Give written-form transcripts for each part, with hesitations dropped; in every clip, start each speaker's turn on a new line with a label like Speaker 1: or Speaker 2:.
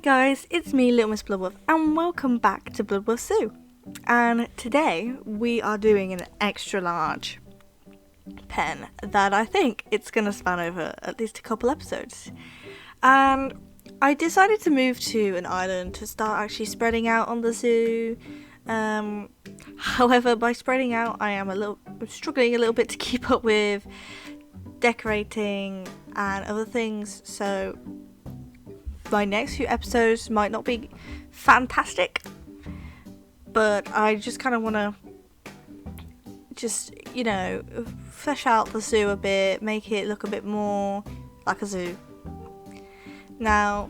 Speaker 1: guys, it's me, Little Miss Bloodworth, and welcome back to Bloodworth Zoo. And today we are doing an extra large pen that I think it's going to span over at least a couple episodes. And I decided to move to an island to start actually spreading out on the zoo. However, by spreading out, I'm struggling a little bit to keep up with decorating and other things, so my next few episodes might not be fantastic, but I just kind of want to flesh out the zoo a bit, make it look a bit more like a zoo. Now,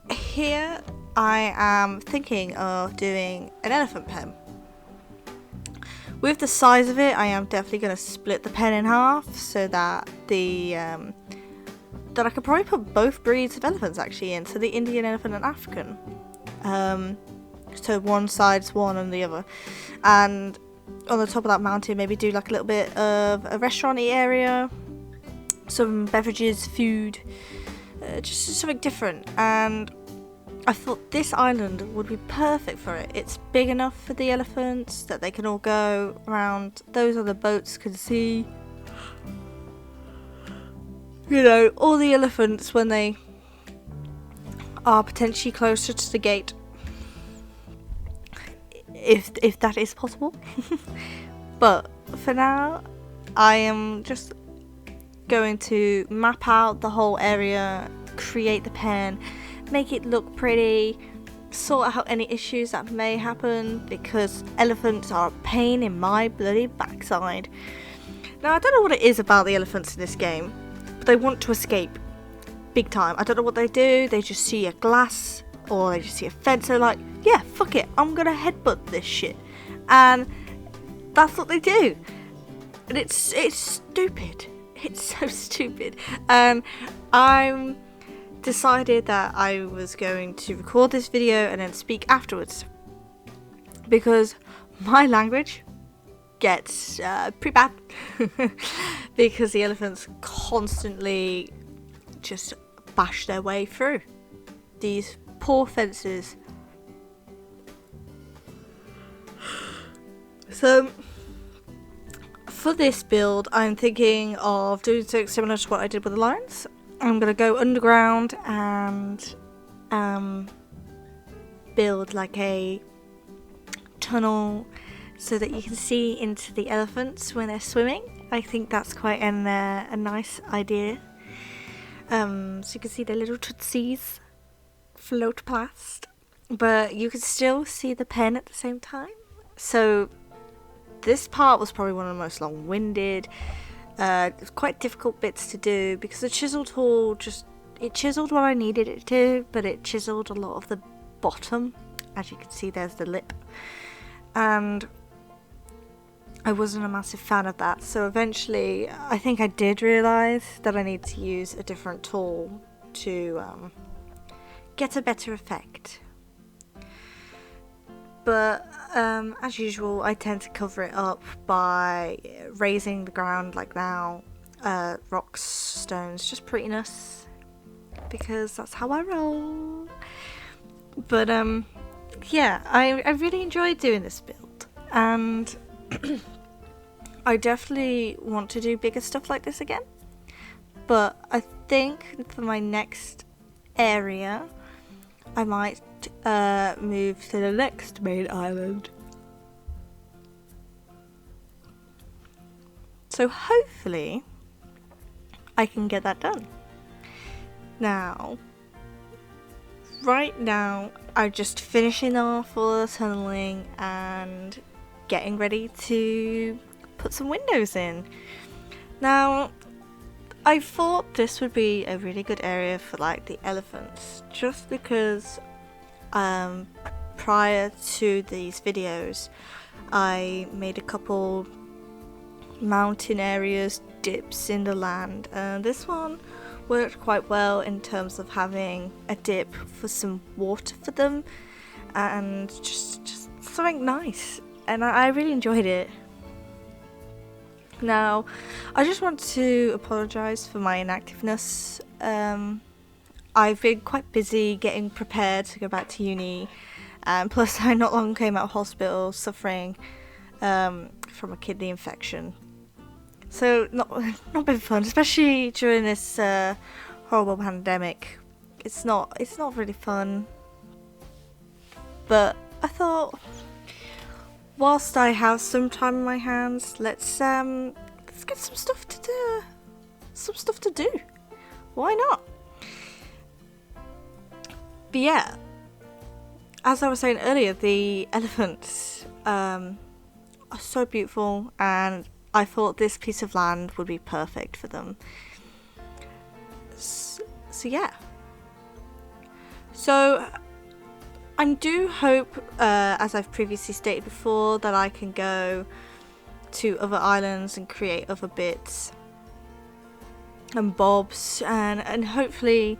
Speaker 1: here I am thinking of doing an elephant pen. With the size of it, I am definitely going to split the pen in half so that that I could probably put both breeds of elephants actually in, so the Indian elephant and African. So one side's one and the other. And on the top of that mountain, maybe do like a little bit of a restaurant-y area, some beverages, food, just something different. And I thought this island would be perfect for it. It's big enough for the elephants that they can all go around. Those other boats can see, all the elephants when they are potentially closer to the gate, if that is possible. But for now, I am just going to map out the whole area, create the pen, make it look pretty, sort out any issues that may happen, because elephants are a pain in my bloody backside. Now, I don't know what it is about the elephants in this game, but they want to escape big time. I don't know what they do. They just see a glass or they just see a fence and they're like, yeah, fuck it, I'm gonna headbutt this shit. And that's what they do. And it's stupid. It's so stupid. And I'm decided that I was going to record this video and then speak afterwards, because my language gets pretty bad because the elephants constantly just bash their way through these poor fences. So for this build, I'm thinking of doing something similar to what I did with the lions. I'm going to go underground and build like a tunnel so that you can see into the elephants when they're swimming. I think that's quite a nice idea. So you can see the little tootsies float past, but you can still see the pen at the same time. So this part was probably one of the most long-winded, quite difficult bits to do, because the chisel tool it chiseled what I needed it to, but it chiseled a lot of the bottom. As you can see, there's the lip, and I wasn't a massive fan of that. So eventually I think I did realise that I need to use a different tool to get a better effect. But as usual, I tend to cover it up by raising the ground like now, rocks, stones, just prettiness, because that's how I roll. But yeah, I really enjoyed doing this build, and I definitely want to do bigger stuff like this again. But I think for my next area, I might move to the next main island. So hopefully I can get that done. Now, right now, I'm just finishing off all the tunneling and getting ready to put some windows in. Now, I thought this would be a really good area for like the elephants, just because prior to these videos I made a couple mountain areas, dips in the land, and this one worked quite well in terms of having a dip for some water for them and just something nice, and I really enjoyed it. Now, I just want to apologise for my inactiveness. I've been quite busy getting prepared to go back to uni, and plus I not long came out of hospital suffering from a kidney infection. So not been fun, especially during this horrible pandemic. It's not really fun. But I thought, whilst I have some time in my hands, let's get some stuff to do. Why not? But yeah, as I was saying earlier, the elephants are so beautiful, and I thought this piece of land would be perfect for them. So yeah. So I do hope, as I've previously stated before, that I can go to other islands and create other bits and bobs, and hopefully,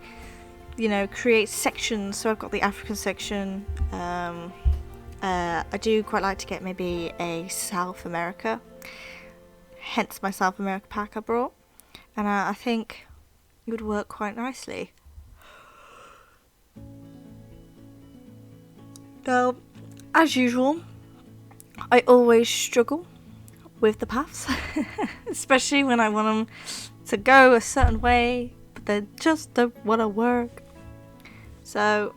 Speaker 1: create sections. So I've got the African section. I do quite like to get maybe a South America, hence my South America pack I brought, and I think it would work quite nicely. Now, as usual, I always struggle with the paths, especially when I want them to go a certain way, but they just don't want to work. So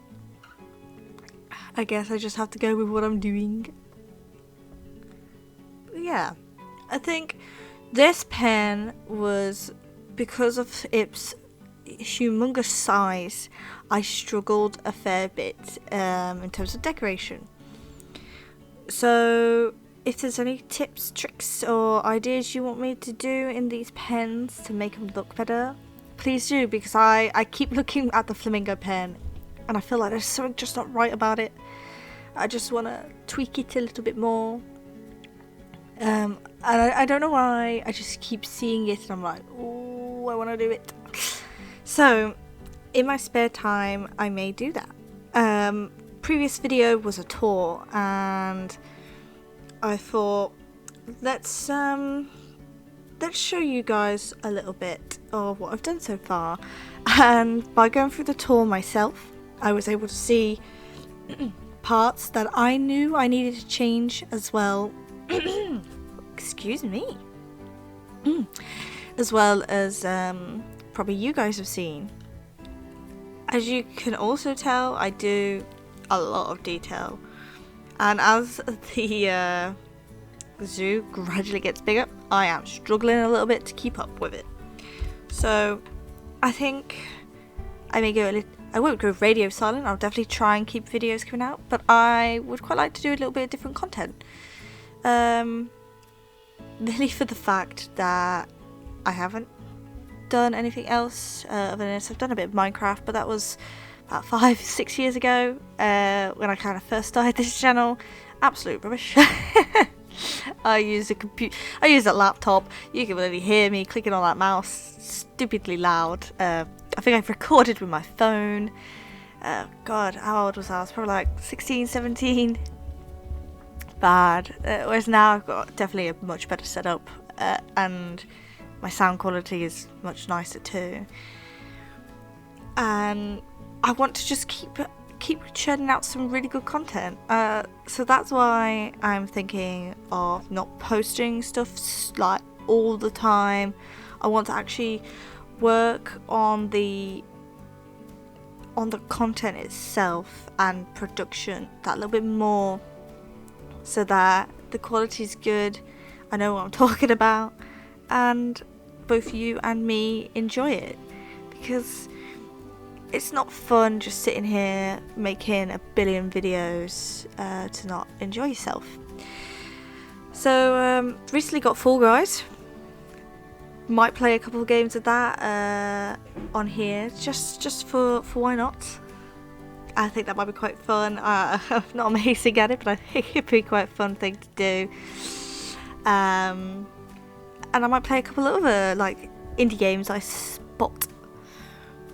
Speaker 1: I guess I just have to go with what I'm doing. But yeah, I think this pen was, because of its humongous size, I struggled a fair bit in terms of decoration. So if there's any tips, tricks or ideas you want me to do in these pens to make them look better, please do, because I keep looking at the flamingo pen and I feel like there's something just not right about it. I just want to tweak it a little bit more. And I don't know why, I just keep seeing it and I'm like, oh, I want to do it. So in my spare time I may do that. Previous video was a tour, and I thought let's show you guys a little bit of what I've done so far. And by going through the tour myself, I was able to see parts that I knew I needed to change as well. Excuse me. As well as probably you guys have seen. As you can also tell, I do a lot of detail, and as the zoo gradually gets bigger, I am struggling a little bit to keep up with it. So I think I may go I won't go radio silent. I'll definitely try and keep videos coming out, but I would quite like to do a little bit of different content. Really for the fact that I haven't done anything else other than this. I've done a bit of Minecraft, but that was about 5-6 years ago when I kind of first started this channel. Absolute rubbish. I use a laptop. You can really hear me clicking on that mouse stupidly loud. I think I've recorded with my phone. God, how old was I? I was probably like 16, 17. Bad. Whereas now I've got definitely a much better setup, and my sound quality is much nicer too. And I want to just keep churning out some really good content. So that's why I'm thinking of not posting stuff like all the time. I want to actually work on the content itself and production that little bit more, so that the quality is good. I know what I'm talking about, and both you and me enjoy it, because it's not fun just sitting here making a billion videos to not enjoy yourself. So recently got Fall Guys. Might play a couple of games of that on here, just for why not. I think that might be quite fun. I'm not amazing at it, but I think it'd be quite a fun thing to do. And I might play a couple of other like indie games I spot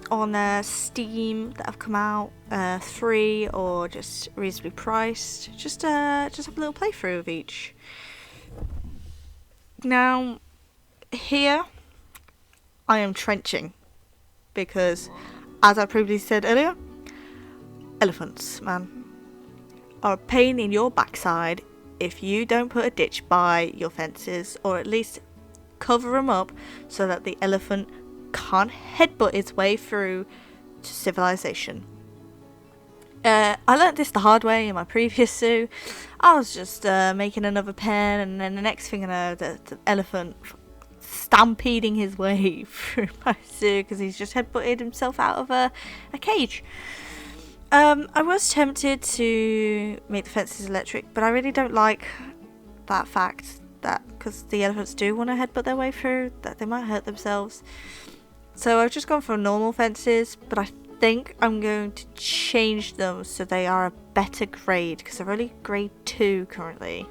Speaker 1: on Steam that have come out free or just reasonably priced. Just have a little playthrough of each. Now here I am trenching because as I previously said earlier, elephants, man, are a pain in your backside if you don't put a ditch by your fences, or at least cover them up so that the elephant can't headbutt its way through to civilization. I learnt this the hard way in my previous zoo. I was just making another pen, and then the next thing I know, the elephant stampeding his way through my zoo because he's just headbutted himself out of a cage. I was tempted to make the fences electric, but I really don't like that fact that because the elephants do want to headbutt their way through, that they might hurt themselves. So I've just gone for normal fences, but I think I'm going to change them so they are a better grade, because they're only grade 2 currently.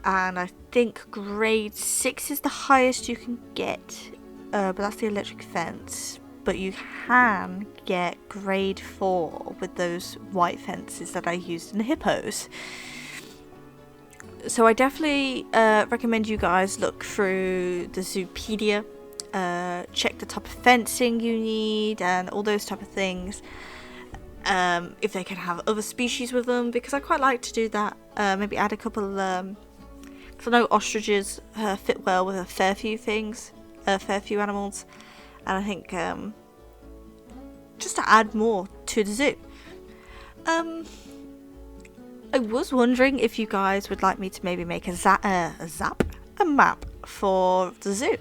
Speaker 1: And I think grade 6 is the highest you can get, but that's the electric fence. But you can get grade 4 with those white fences that I used in the hippos. So I definitely recommend you guys look through the Zoopedia, check the type of fencing you need and all those type of things. If they can have other species with them, because I quite like to do that. Maybe add a couple of, because I know ostriches fit well with a fair few things, fair few animals. And I think just to add more to the zoo. I was wondering if you guys would like me to maybe make a map for the zoo.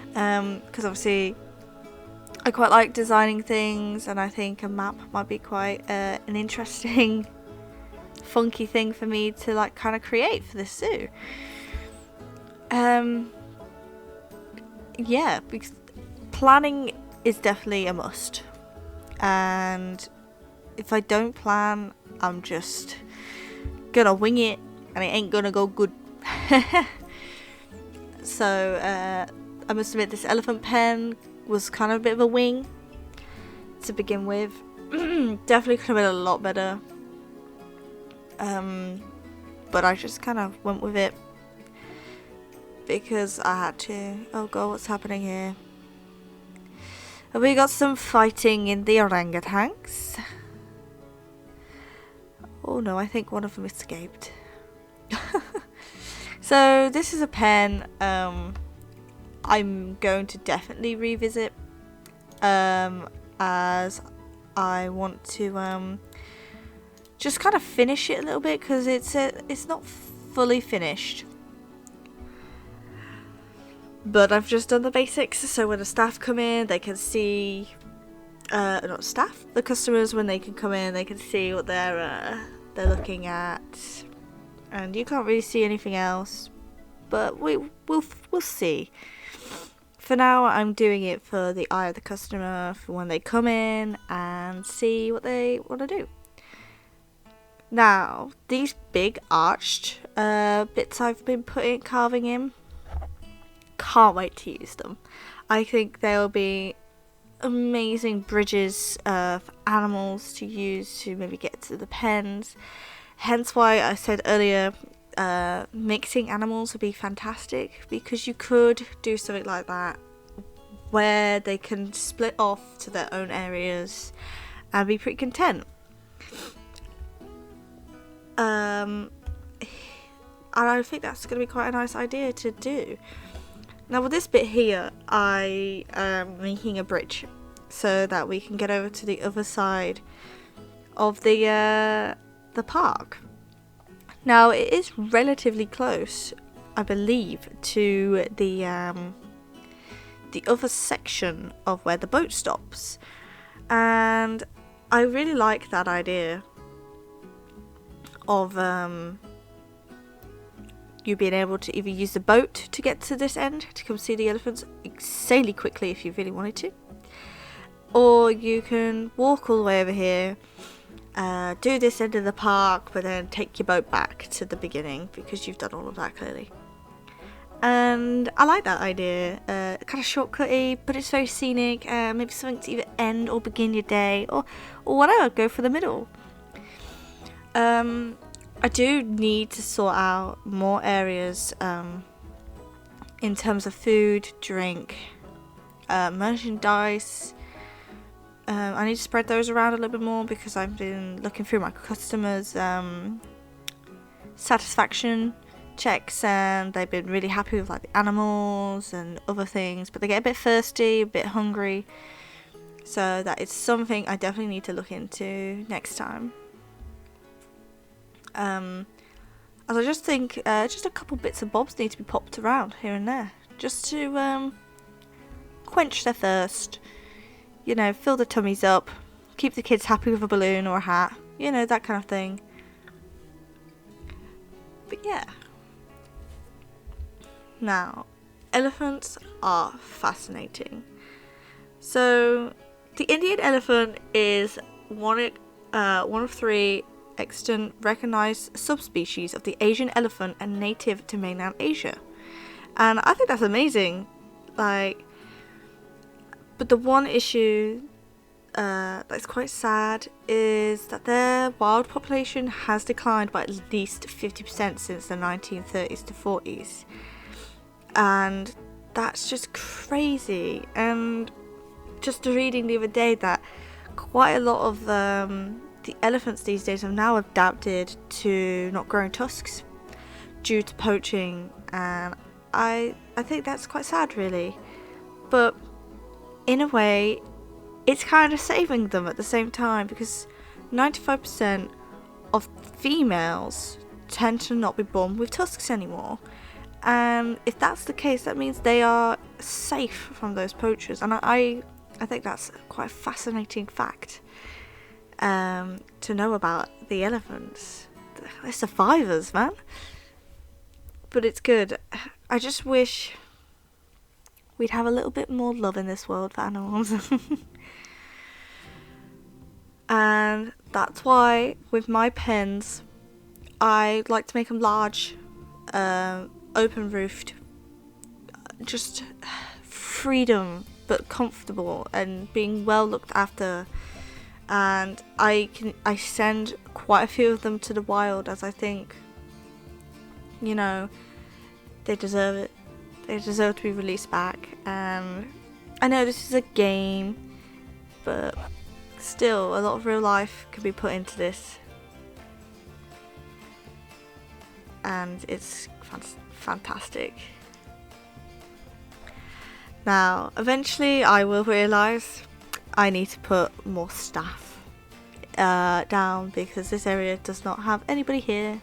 Speaker 1: Because obviously I quite like designing things, and I think a map might be quite an interesting, funky thing for me to like kind of create for this zoo. Yeah, because planning is definitely a must, and if I don't plan, I'm just gonna wing it and it ain't gonna go good. So I must admit, this elephant pen was kind of a bit of a wing to begin with. Definitely could have been a lot better, but I just kind of went with it because I had to. Oh god, what's happening here? We got some fighting in the orangutans. Oh no, I think one of them escaped. So this is a pen I'm going to definitely revisit, as I want to just kind of finish it a little bit, because it's not fully finished. But I've just done the basics, so when the staff come in, they can see, not staff, the customers, when they can come in, they can see what they're looking at, and you can't really see anything else, but we'll see. For now, I'm doing it for the eye of the customer, for when they come in and see what they want to do. Now, these big arched bits I've been carving in, can't wait to use them. I think they'll be amazing bridges for animals to use to maybe get to the pens. Hence why I said earlier, mixing animals would be fantastic, because you could do something like that where they can split off to their own areas and be pretty content. And I think that's going to be quite a nice idea to do. Now with this bit here, I am making a bridge so that we can get over to the other side of the park. Now it is relatively close, I believe, to the other section of where the boat stops, and I really like that idea of you being able to either use the boat to get to this end to come see the elephants insanely quickly if you really wanted to, or you can walk all the way over here, do this end of the park, but then take your boat back to the beginning, because you've done all of that clearly. And I like that idea, kind of shortcutty, but it's very scenic. Maybe something to either end or begin your day, or whatever, go for the middle. I do need to sort out more areas in terms of food, drink, merchandise, I need to spread those around a little bit more because I've been looking through my customers' satisfaction checks, and they've been really happy with like the animals and other things, but they get a bit thirsty, a bit hungry. So that is something I definitely need to look into next time. As I just think just a couple bits and bobs need to be popped around here and there, just to quench their thirst, you know, fill the tummies up, keep the kids happy with a balloon or a hat, you know, that kind of thing. But yeah. Now, elephants are fascinating. So, the Indian elephant is one of 3 extant recognized subspecies of the Asian elephant and native to mainland Asia. And I think that's amazing. Like, but the one issue that's quite sad is that their wild population has declined by at least 50% since the 1930s to 40s. And that's just crazy. And just reading the other day that quite a lot of the elephants these days have now adapted to not growing tusks due to poaching, and I think that's quite sad, really. But in a way, it's kind of saving them at the same time, because 95% of females tend to not be born with tusks anymore. And if that's the case, that means they are safe from those poachers. And I think that's quite a fascinating fact to know about the elephants. They're survivors, man. But it's good. I just wish we'd have a little bit more love in this world for animals. And that's why with my pens, I like to make them large, open roofed, just freedom but comfortable and being well looked after. And I send quite a few of them to the wild, as I think, you know, they deserve it. They deserve to be released back. And I know this is a game, but still a lot of real life can be put into this, and it's fantastic. Now, eventually I will realise I need to put more staff down, because this area does not have anybody here.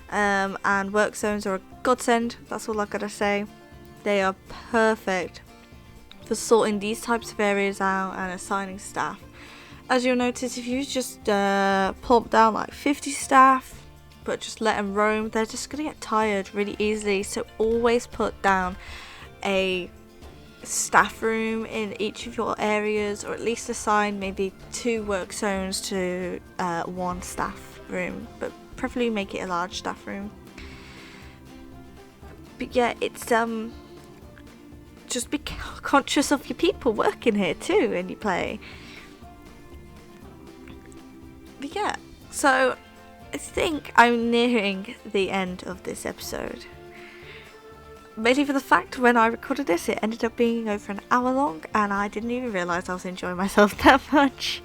Speaker 1: And work zones are a godsend, that's all I gotta say. They are perfect for sorting these types of areas out and assigning staff. As you'll notice, if you just plop down like 50 staff, but just let them roam, they're just gonna get tired really easily. So always put down a staff room in each of your areas, or at least assign maybe 2 work zones to 1 staff room, but preferably make it a large staff room. But yeah, it's just be conscious of your people working here too when you play. But yeah, so I think I'm nearing the end of this episode. Mainly for the fact when I recorded this, it ended up being over an hour long, and I didn't even realise I was enjoying myself that much.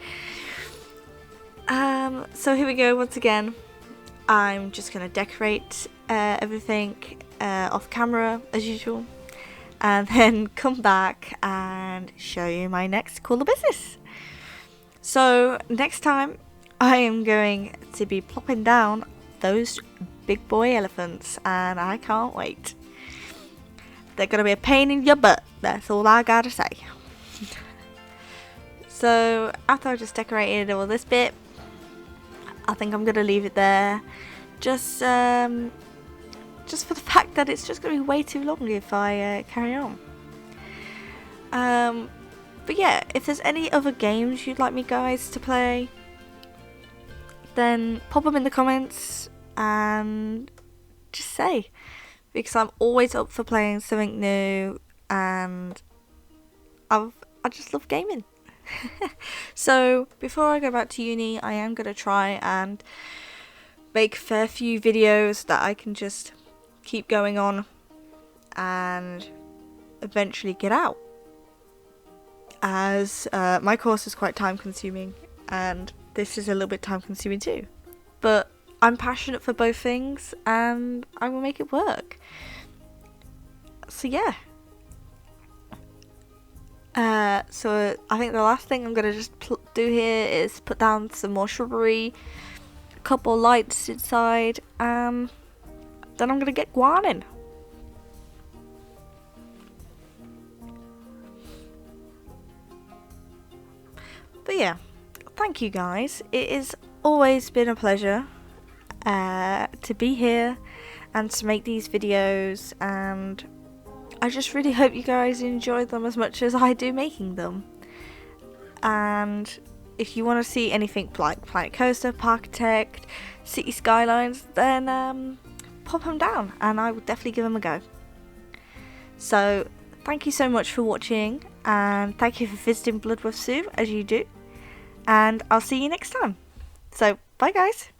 Speaker 1: So here we go once again. I'm just going to decorate everything off camera as usual, and then come back and show you my next cooler business. So next time I am going to be plopping down those big boy elephants, and I can't wait. They're going to be a pain in your butt, that's all I gotta say. So after I've just decorated all this bit, I think I'm going to leave it there. Just for the fact that it's just going to be way too long if I carry on. But yeah, if there's any other games you'd like me guys to play, then pop them in the comments and just say. Because I'm always up for playing something new, and I just love gaming. So before I go back to uni, I am going to try and make a fair few videos that I can just keep going on and eventually get out. as my course is quite time consuming and this is a little bit time consuming too. But I'm passionate for both things and I will make it work. So yeah. So I think the last thing I'm going to just do here is put down some more shrubbery, a couple lights inside, and then I'm going to get guaning. But yeah, thank you guys. It has always been a pleasure to be here and to make these videos, and I just really hope you guys enjoy them as much as I do making them. And if you want to see anything like Planet Coaster, Parkitect, City Skylines, then pop them down and I will definitely give them a go. So thank you so much for watching, and thank you for visiting Bloodworth Zoo as you do, and I'll see you next time. So bye guys.